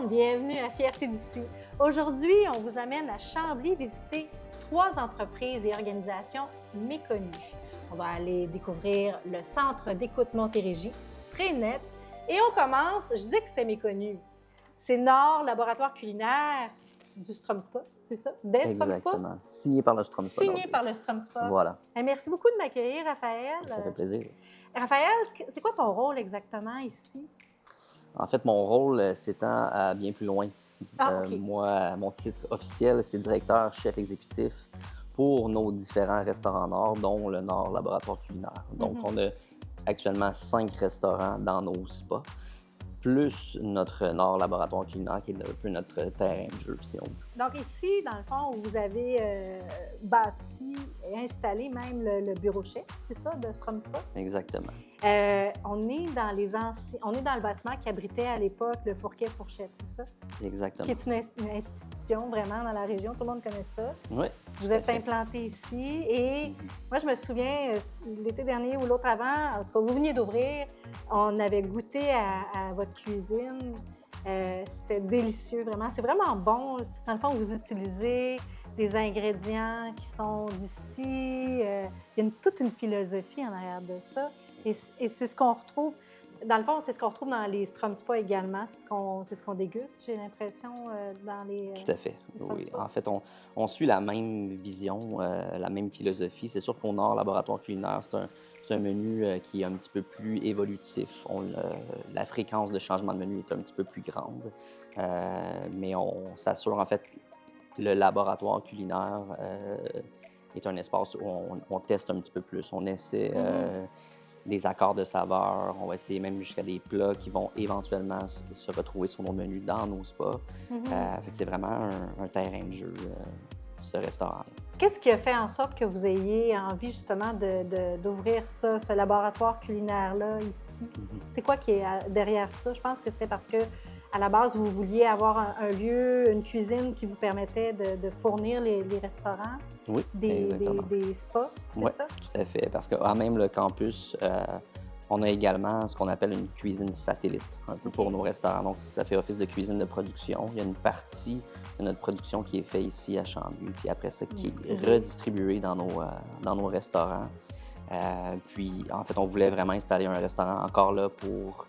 monde, bienvenue à Fierté d'ici. Aujourd'hui, on vous amène à Chambly visiter 3 entreprises et organisations méconnues. On va aller découvrir le Centre d'écoute Montérégie, Spraynet, et on commence, je dis que c'était méconnu, c'est Nord Laboratoire culinaire du Stromspa, c'est ça? Des Stromspa? Exactement. Signé par le Stromspa. Signé par le Stromspa. Voilà. Merci beaucoup de m'accueillir, Raphaël. Ça fait plaisir. Raphaël, c'est quoi ton rôle exactement ici? En fait, mon rôle s'étend à bien plus loin qu'ici. OK. Moi, mon titre officiel, c'est directeur chef exécutif pour nos différents restaurants Nord, dont le Nord Laboratoire culinaire. Donc, on a actuellement 5 restaurants dans nos spas, plus notre Nord Laboratoire culinaire, qui est un peu notre terrain de jeu, si on veut. Donc ici, dans le fond, vous avez bâti et installé même le bureau chef, c'est ça, de Stromspa? Exactement. On est dans le bâtiment qui abritait à l'époque le Fourquet Fourchette, c'est ça? Exactement. Qui est une institution vraiment dans la région, tout le monde connaît ça. Oui. Vous êtes implanté ici et moi, je me souviens, l'été dernier ou l'autre avant, en tout cas, vous veniez d'ouvrir, on avait goûté à votre cuisine. C'était délicieux, vraiment. C'est vraiment bon. Dans le fond, vous utilisez des ingrédients qui sont d'ici. Il y a toute une philosophie en arrière de ça. Et c'est ce qu'on retrouve, dans le fond, c'est ce qu'on retrouve dans les Stromspa également. C'est ce qu'on déguste, j'ai l'impression, dans les Tout à fait, les oui. Stromspa. En fait, on suit la même vision, la même philosophie. C'est sûr qu'au Nord Laboratoire culinaire, c'est un menu qui est un petit peu plus évolutif. La fréquence de changement de menu est un petit peu plus grande. Mais on s'assure, en fait, le laboratoire culinaire est un espace où on teste un petit peu plus. On essaie des accords de saveurs. On va essayer même jusqu'à des plats qui vont éventuellement se retrouver sur nos menus dans nos spas. Fait que c'est vraiment un terrain de jeu, ce restaurant. Qu'est-ce qui a fait en sorte que vous ayez envie justement d'ouvrir ça, ce laboratoire culinaire-là ici? C'est quoi qui est derrière ça? Je pense que c'était parce que à la base, vous vouliez avoir un lieu, une cuisine qui vous permettait de fournir les restaurants, Oui, exactement. des spas, c'est ça? Tout à fait. Parce qu'à même le campus, on a également ce qu'on appelle une cuisine satellite, un peu pour nos restaurants. Donc, ça fait office de cuisine de production. Il y a une partie de notre production qui est faite ici à Chambly, puis après ça, qui est redistribuée dans nos restaurants. Puis, en fait, on voulait vraiment installer un restaurant encore là pour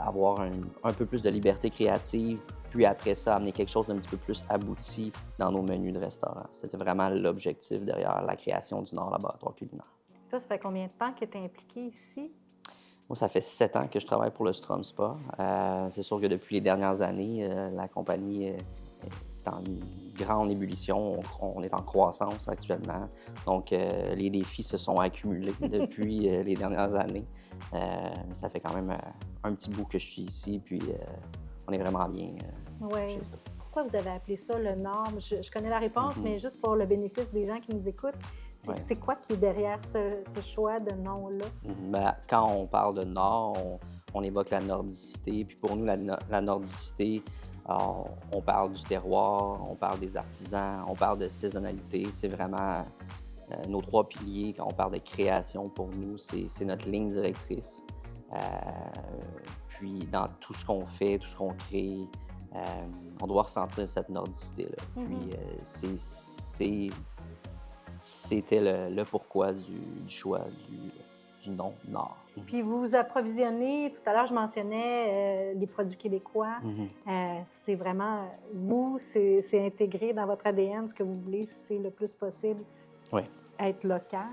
avoir un peu plus de liberté créative, puis après ça, amener quelque chose d'un petit peu plus abouti dans nos menus de restaurant. C'était vraiment l'objectif derrière la création du Nord Laboratoire culinaire. Toi, ça fait combien de temps que tu es impliqué ici? Moi, ça fait 7 ans que je travaille pour le Stromspa. C'est sûr que depuis les dernières années, la compagnie est en grande ébullition. On est en croissance actuellement. Donc, les défis se sont accumulés depuis les dernières années. Ça fait quand même un petit bout que je suis ici, puis on est vraiment bien chez Stop. Pourquoi vous avez appelé ça le Nord? Je connais la réponse, mais juste pour le bénéfice des gens qui nous écoutent, c'est quoi qui est derrière ce choix de nom-là? Ben, quand on parle de Nord, on évoque la nordicité. Puis pour nous, la nordicité, on parle du terroir, on parle des artisans, on parle de saisonnalité. C'est vraiment nos 3 piliers. Quand on parle de création, pour nous, c'est notre ligne directrice. Puis dans tout ce qu'on fait, tout ce qu'on crée, on doit ressentir cette nordicité-là. Puis c'était le pourquoi du choix du nom Nord. Puis vous vous approvisionnez, tout à l'heure je mentionnais les produits québécois. C'est vraiment, vous, c'est intégré dans votre ADN, ce que vous voulez, c'est le plus possible être local.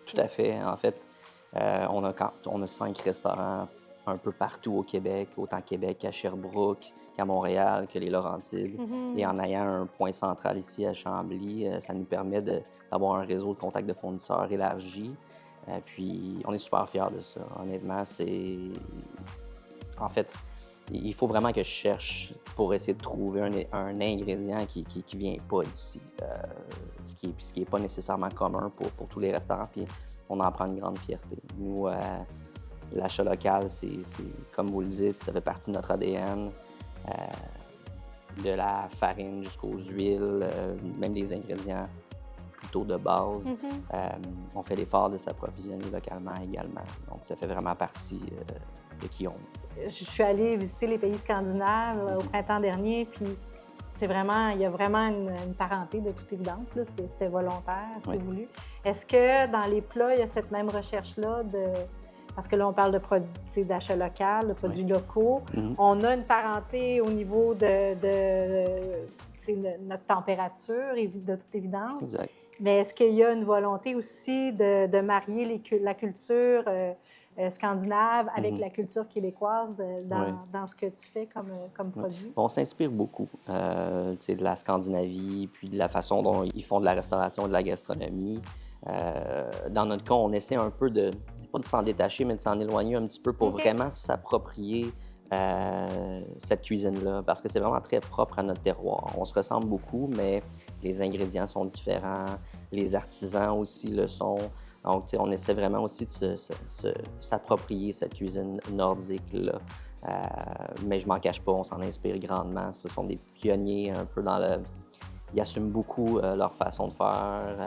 Tout à fait. En fait, on a 5 restaurants un peu partout au Québec, autant à Québec qu'à Sherbrooke, qu'à Montréal, que les Laurentides. Et en ayant un point central ici à Chambly, ça nous permet d'avoir un réseau de contacts de fournisseurs élargi. Puis on est super fiers de ça. Honnêtement, en fait, il faut vraiment que je cherche pour essayer de trouver un ingrédient qui vient pas d'ici. Ce qui est pas nécessairement commun pour tous les restaurants. Puis on en prend une grande fierté. Nous, l'achat local, c'est comme vous le dites, ça fait partie de notre ADN. De la farine jusqu'aux huiles, même les ingrédients plutôt de base. On fait l'effort de s'approvisionner localement également. Donc, ça fait vraiment partie de qui on est. je suis allée visiter les pays scandinaves au printemps dernier, puis il y a vraiment une parenté de toute évidence. Là. C'était volontaire, c'est voulu. Est-ce que dans les plats, il y a cette même recherche-là parce que là, on parle d'achat local, de produits locaux. On a une parenté au niveau de notre température, de toute évidence. Exact. Mais est-ce qu'il y a une volonté aussi de marier la culture scandinave avec la culture québécoise dans ce que tu fais comme produit? On s'inspire beaucoup de la Scandinavie, puis de la façon dont ils font de la restauration et de la gastronomie. Dans notre cas, on essaie un peu pas de s'en détacher, mais de s'en éloigner un petit peu pour vraiment s'approprier cette cuisine-là, parce que c'est vraiment très propre à notre terroir. On se ressemble beaucoup, mais les ingrédients sont différents, les artisans aussi le sont. Donc, on essaie vraiment aussi de s'approprier cette cuisine nordique-là. Mais je m'en cache pas, on s'en inspire grandement. Ce sont des pionniers un peu Ils assument beaucoup leur façon de faire,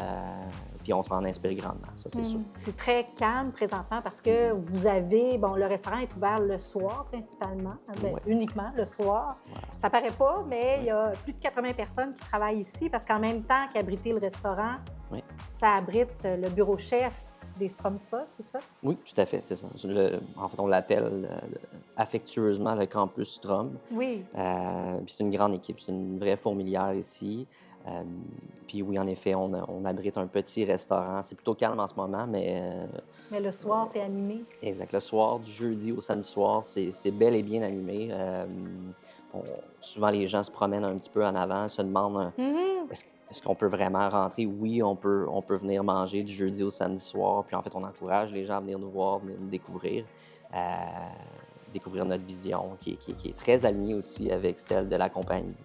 puis on s'en inspire grandement, ça, c'est sûr. C'est très calme présentement parce que vous avez... Bon, le restaurant est ouvert le soir principalement, uniquement le soir. Voilà. Ça paraît pas, mais il y a plus de 80 personnes qui travaillent ici parce qu'en même temps qu'abriter le restaurant, ça abrite le bureau chef des Strom Spa, c'est ça? Oui, tout à fait, c'est ça. En fait, on l'appelle affectueusement le campus Strom. Oui. Puis c'est une grande équipe, c'est une vraie fourmilière ici. Puis oui, en effet, on abrite un petit restaurant. C'est plutôt calme en ce moment, mais... mais le soir, c'est animé. Exact. Le soir, du jeudi au samedi soir, c'est bel et bien animé. Souvent, les gens se promènent un petit peu en avant, se demandent est-ce qu'on peut vraiment rentrer? Oui, on peut venir manger du jeudi au samedi soir. Puis en fait, on encourage les gens à venir nous voir, venir nous découvrir. Découvrir notre vision, qui est très alignée aussi avec celle de la compagnie.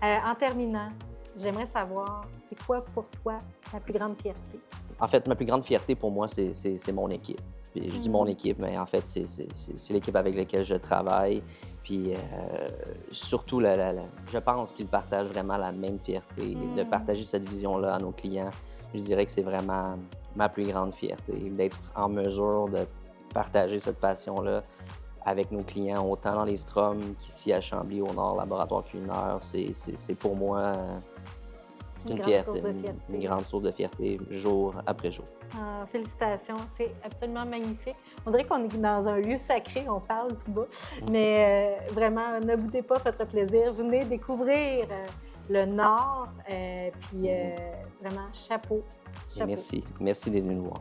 En terminant, j'aimerais savoir, c'est quoi pour toi la plus grande fierté? En fait, ma plus grande fierté pour moi, c'est mon équipe. Puis, je dis mon équipe, mais en fait, c'est l'équipe avec laquelle je travaille. Puis surtout, je pense qu'ils partagent vraiment la même fierté. De partager cette vision-là à nos clients, je dirais que c'est vraiment ma plus grande fierté. D'être en mesure de partager cette passion-là avec nos clients, autant dans les Stroms qu'ici à Chambly, au Nord, laboratoire culinaire, c'est pour moi une fierté, une grande source de fierté, jour après jour. Félicitations, c'est absolument magnifique. On dirait qu'on est dans un lieu sacré, on parle tout bas, mais vraiment, ne boudez pas, faites plaisir. Venez découvrir le Nord, puis vraiment, chapeau. Merci d'être venu nous voir.